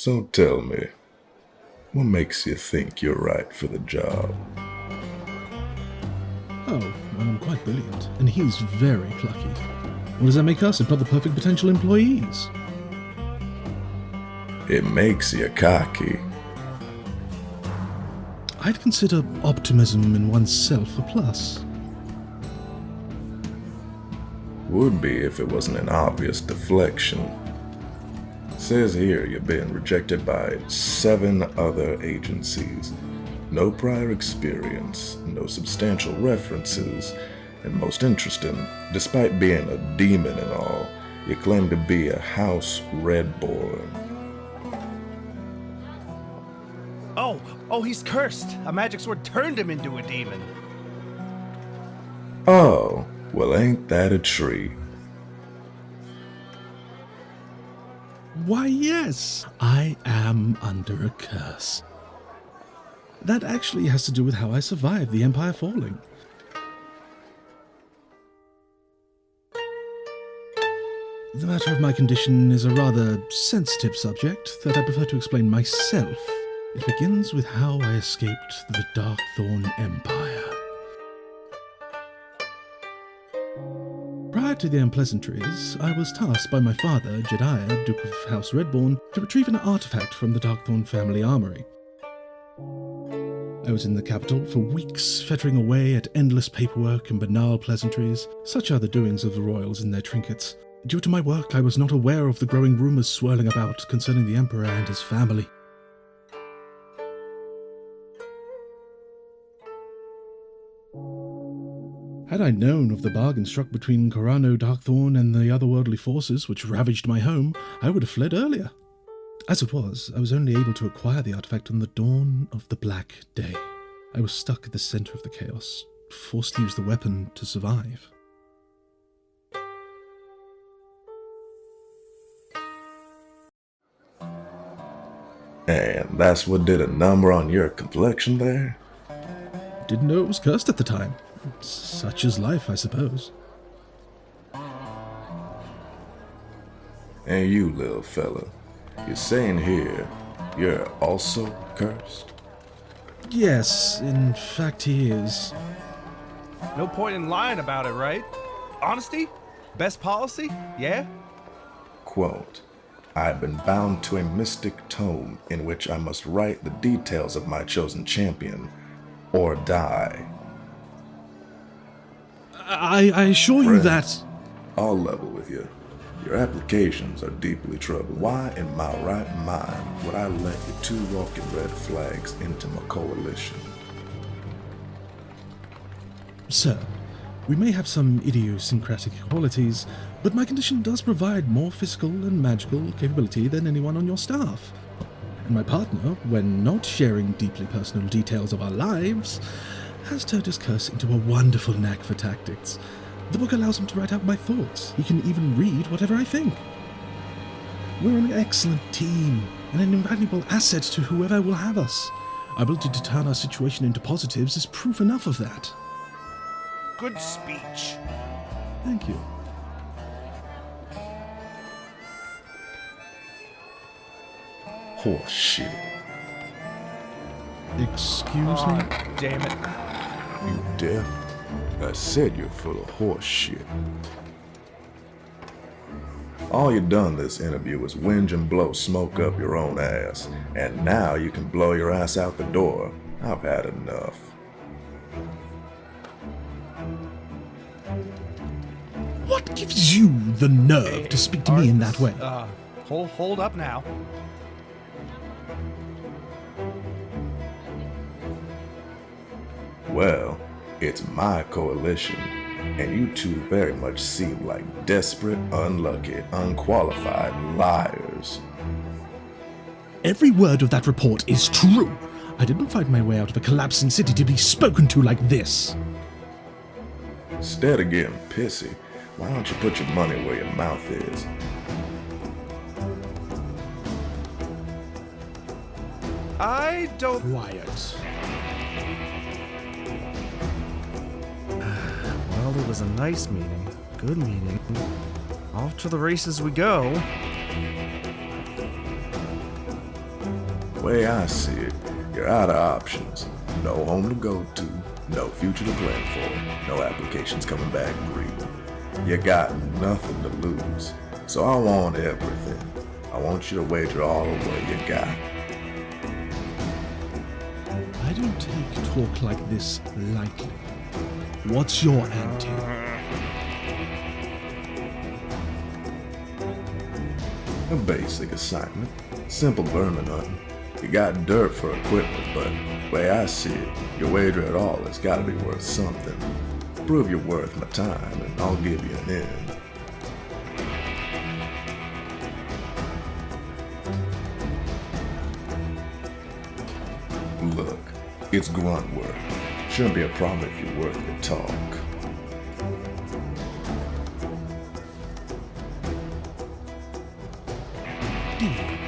So tell me, what makes you think you're right for the job? Oh, I'm quite brilliant, and he's very plucky. What does that make us if not the perfect potential employees? It makes you cocky. I'd consider optimism in oneself a plus. Would be if it wasn't an obvious deflection. Says here you're being rejected by 7 other agencies. No prior experience, no substantial references, and most interesting, despite being a demon and all, you claim to be a House Redbourne. Oh, he's cursed. A magic sword turned him into a demon. Oh, well ain't that a treat? Why, yes, I am under a curse. That actually has to do with how I survived the Empire falling. The matter of my condition is a rather sensitive subject that I prefer to explain myself. It begins with how I escaped the Darkthorn Empire. Prior to the unpleasantries, I was tasked by my father, Jedediah, Duke of House Redbourne, to retrieve an artifact from the Darkthorn family armory. I was in the capital for weeks, fettering away at endless paperwork and banal pleasantries. Such are the doings of the royals and their trinkets. Due to my work, I was not aware of the growing rumors swirling about concerning the Emperor and his family. Had I known of the bargain struck between Corano Darkthorn and the otherworldly forces which ravaged my home, I would have fled earlier. As it was, I was only able to acquire the artifact on the dawn of the Black Day. I was stuck at the center of the chaos, forced to use the weapon to survive. And that's what did a number on your complexion there? Didn't know it was cursed at the time. Such is life, I suppose. And you, little fella, you're saying here you're also cursed? Yes, in fact he is. No point in lying about it, right? Honesty? Best policy? Yeah? Quote, I've been bound to a mystic tome in which I must write the details of my chosen champion, or die. I assure you that... I'll level with you. Your applications are deeply troubled. Why in my right mind would I let you 2 walking red flags into my coalition? Sir, we may have some idiosyncratic qualities, but my condition does provide more physical and magical capability than anyone on your staff. And my partner, when not sharing deeply personal details of our lives, has turned his curse into a wonderful knack for tactics. The book allows him to write out my thoughts. He can even read whatever I think. We're an excellent team, and an invaluable asset to whoever will have us. Our ability to turn our situation into positives is proof enough of that. Good speech. Thank you. Horse shit. Excuse me? Damn it. You deaf? I said you're full of horse shit. All you done this interview was whinge and blow smoke up your own ass, and now you can blow your ass out the door. I've had enough. What gives you the nerve to speak to me in that way? Hold up now. Well, it's my coalition, and you two very much seem like desperate, unlucky, unqualified liars. Every word of that report is true. I didn't find my way out of a collapsing city to be spoken to like this. Instead of getting pissy, why don't you put your money where your mouth is? I don't... Quiet. Well, it was a nice meeting. Good meeting. Off to the races we go. The way I see it, you're out of options. No home to go to, no future to plan for, no applications coming back green. You got nothing to lose. So I want everything. I want you to wager all of what you got. I don't take talk like this lightly. What's your ante? A basic assignment. Simple vermin hunting. You got dirt for equipment, but the way I see it, your wager at all has got to be worth something. Prove you're worth my time, and I'll give you an end. Look, it's grunt work. Shouldn't be a problem if you're worth your talk. Deal.